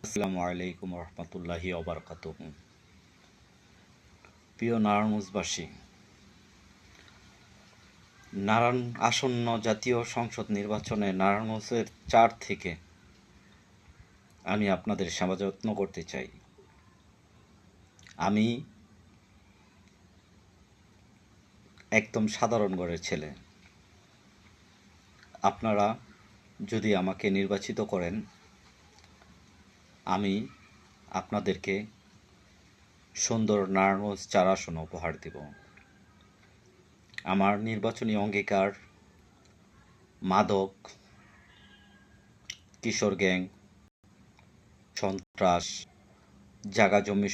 আসসালামু আলাইকুম রহমতুল্লাহি ওবারাকাতুহু। প্রিয় নারায়ণগঞ্জবাসী, আসন্ন জাতীয় সংসদ নির্বাচনে নারায়ণগঞ্জের 4 থেকে আমি আপনাদের সেবা যত্ন করতে চাই। আমি একদম সাধারণ ঘরের ছেলে। আপনারা যদি আমাকে নির্বাচিত করেন, আমি আপনাদেরকে সুন্দর নারায়ণগঞ্জ 4 আসন উপহার দেব। আমার নির্বাচনী অঙ্গীকার মাদক, কিশোর গ্যাং, সন্ত্রাস, জায়গা জমি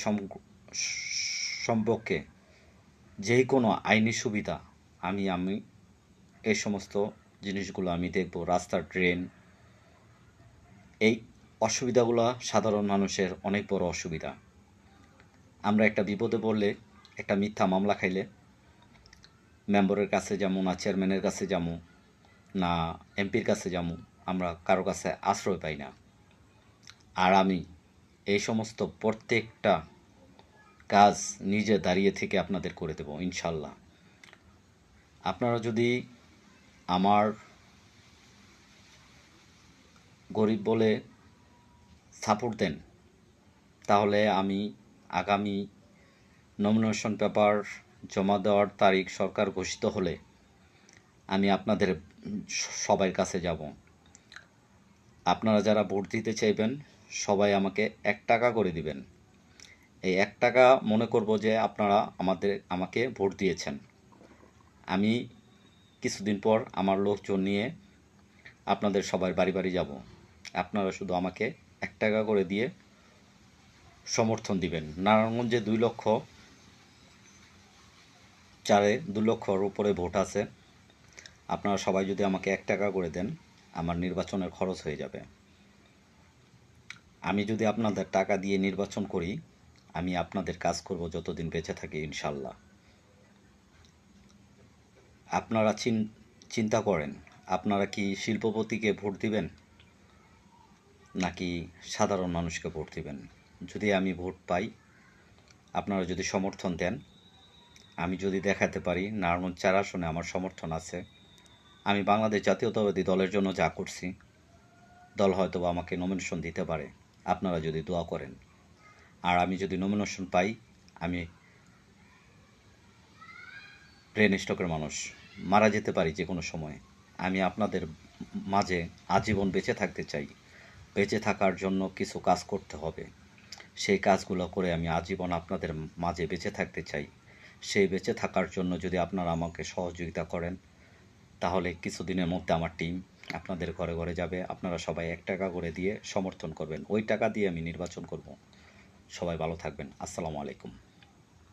সম্পর্কে যে কোনো আইনি সুবিধা আমি এই সমস্ত জিনিসগুলো আমি দেখব। রাস্তার ড্রেন, এই অসুবিধাগুলো সাধারণ মানুষের অনেক বড় অসুবিধা। আমরা একটা বিপদে পড়লে, একটা মিথ্যা মামলা খাইলে মেম্বারের কাছে যাবো না, চেয়ারম্যানের কাছে যাবো না, এমপির কাছে যাবো, আমরা কারো কাছে আশ্রয় পাই না। আর আমি এই সমস্ত প্রত্যেকটা কাজ নিজে দাঁড়িয়ে থেকে আপনাদের করে দেব ইনশাল্লাহ। আপনারা যদি আমার গরিব বলে সাপোর্ট দেন, তাহলে আমি আগামী নমিনেশন পেপার জমা দেওয়ার তারিখ সরকার ঘোষিত হলে আমি আপনাদের সবার কাছে যাব। আপনারা যারা ভোট দিতে চাইবেন সবাই আমাকে 1 টাকা করে দিবেন। এই 1 টাকা মনে করব যে আপনারা আমাকে ভোট দিয়েছেন। আমি কিছুদিন পর আমার লোকজন নিয়ে আপনাদের সবার বাড়ি বাড়ি যাব। আপনারা শুধু আমাকে 1 টাকা করে দিয়ে সমর্থন দিবেন। নারায়ণগঞ্জে 2 লক্ষর উপরে ভোট আছে। আপনারা সবাই যদি আমাকে 1 টাকা করে দেন, আমার নির্বাচনের খরচ হয়ে যাবে। আমি যদি আপনাদের টাকা দিয়ে নির্বাচন করি, আমি আপনাদের কাজ করব যতদিন বেঁচে থাকি ইনশাল্লাহ। আপনারা চিন্তা করেন, আপনারা কি শিল্পপতিকে ভোট দিবেন নাকি সাধারণ মানুষকে ভোট দিবেন? যদি আমি ভোট পাই, আপনারা যদি সমর্থন দেন, আমি যদি দেখাতে পারি নারায়ণগঞ্জ 4 আসনে আমার সমর্থন আছে, আমি বাংলাদেশ জাতীয়তাবাদী দলের জন্য যা করছি, দল হয়তো আমাকে নমিনেশন দিতে পারে, আপনারা যদি দোয়া করেন। আর আমি যদি নমিনেশন পাই, আমি ব্রেন স্ট্রোকের মানুষ, মারা যেতে পারি যে কোনো সময়। আমি আপনাদের মাঝে আজীবন বেঁচে থাকতে চাই। বেঁচে থাকার জন্য কিছু কাজ করতে হবে। সেই কাজগুলো করে আমি আজীবন আপনাদের মাঝে বেঁচে থাকতে চাই। সেই বেঁচে থাকার জন্য যদি আপনারা আমাকে সহযোগিতা করেন, তাহলে কিছুদিনের মধ্যে আমার টিম আপনাদের ঘরে ঘরে যাবে। আপনারা সবাই 1 টাকা করে দিয়ে সমর্থন করবেন। ওই টাকা দিয়ে আমি নির্বাচন করব। সবাই ভালো থাকবেন। আসসালামু আলাইকুম।